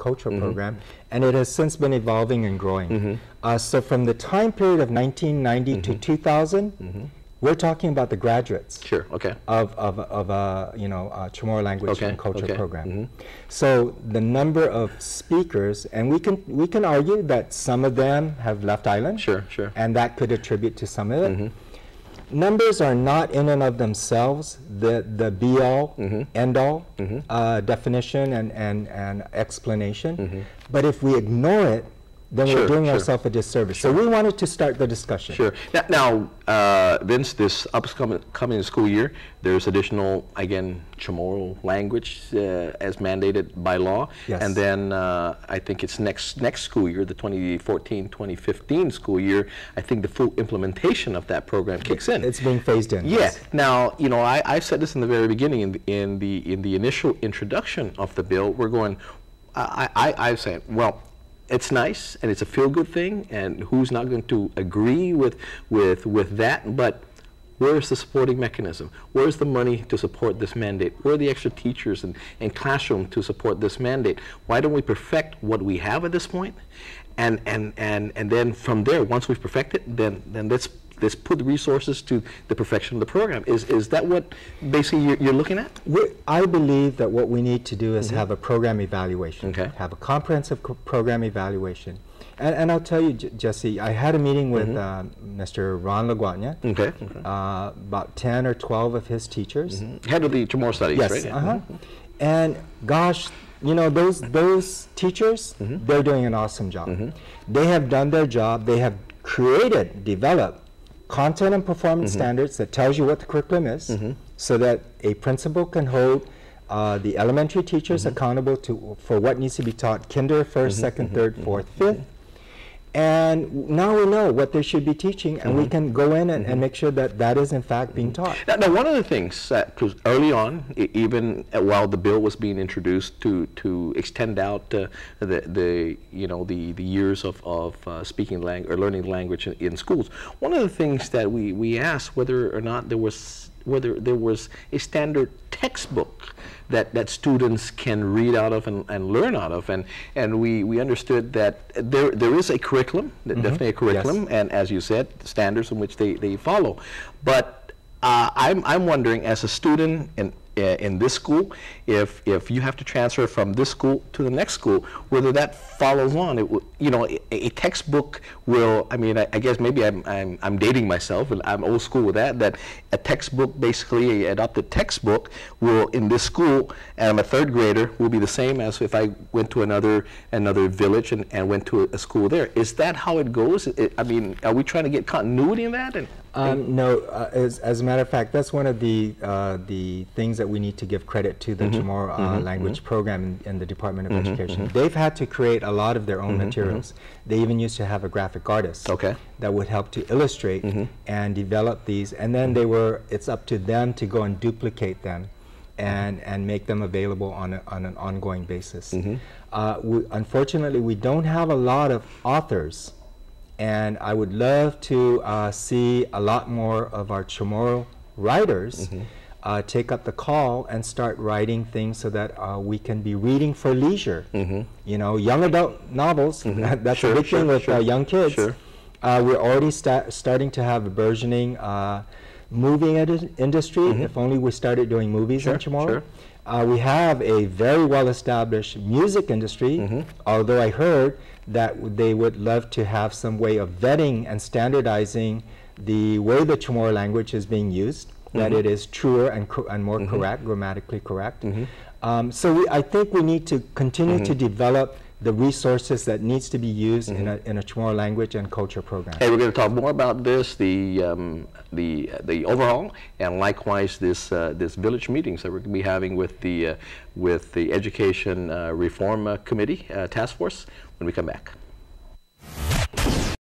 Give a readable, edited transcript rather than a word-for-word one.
cultural program, and it has since been evolving and growing. So from the time period of 1990 to 2000, we're talking about the graduates of a Chamorro language and culture program. So the number of speakers, and we can argue that some of them have left island, and that could attribute to some of it. Numbers are not in and of themselves the be-all, end-all definition and explanation, but if we ignore it, then we're doing ourselves a disservice. So we wanted to start the discussion. Now, Vince, this upcoming school year, there's additional, again, Chamorro language as mandated by law. And then I think it's next school year, the 2014-2015 school year, I think the full implementation of that program kicks in. It's being phased in. Now, you know, I said this in the very beginning, in the initial introduction of the bill, we're going, I said, well, it's nice and it's a feel-good thing, and who's not going to agree with that? But where's the supporting mechanism? Where's the money to support this mandate? Where are the extra teachers and classroom to support this mandate? Why don't we perfect what we have at this point, and then from there, once we've perfected, then let's put the resources to the perfection of the program. Is that what basically you're looking at? I believe that what we need to do is have a program evaluation, have a comprehensive program evaluation. And I'll tell you, Jesse, I had a meeting with Mr. Ron Laguarnia, about 10 or 12 of his teachers. Head of the Chamorro Studies, right? And gosh, you know, those teachers, they're doing an awesome job. They have done their job. They have developed content and performance standards that tells you what the curriculum is, so that a principal can hold the elementary teachers accountable for what needs to be taught, kinder, first, second, third, fourth, fifth. And now we know what they should be teaching, and we can go in and make sure that that is in fact being taught. Now one of the things that early on, even while the bill was being introduced to extend out the years of speaking language or learning language in schools, one of the things that we asked whether or not there was a standard textbook that students can read out of and learn out of, and we understood that there is a curriculum, definitely a curriculum, and as you said, standards in which they follow. But I'm wondering, as a student in this school, if you have to transfer from this school to the next school, whether that follows on, a textbook will. I mean, I guess maybe I'm dating myself, and I'm old school with that a textbook, basically an adopted textbook, will in this school, and I'm a third grader, will be the same as if I went to another village and went to a school there. Is that how it goes? I mean, are we trying to get continuity in that? No, as a matter of fact, that's one of the things that we need to give credit to the Chamorro language program in the Department of Education. They've had to create a lot of their own materials. They even used to have a graphic artist that would help to illustrate and develop these, and then it's up to them to go and duplicate them and make them available on an ongoing basis. Unfortunately, we don't have a lot of authors, and I would love to see a lot more of our Chamorro writers take up the call and start writing things so that we can be reading for leisure. You know, young adult novels, that's a big thing with young kids. We're already starting to have a burgeoning movie industry. If only we started doing movies in Chamorro. We have a very well-established music industry, although I heard that they would love to have some way of vetting and standardizing the way the Chamorro language is being used, that it is truer and more correct, grammatically correct. So I think we need to continue to develop the resources that needs to be used in a Chamorro language and culture program. Hey, we're going to talk more about this, the overhaul, and likewise this village meetings that we're going to be having with the Education Reform Committee Task Force when we come back.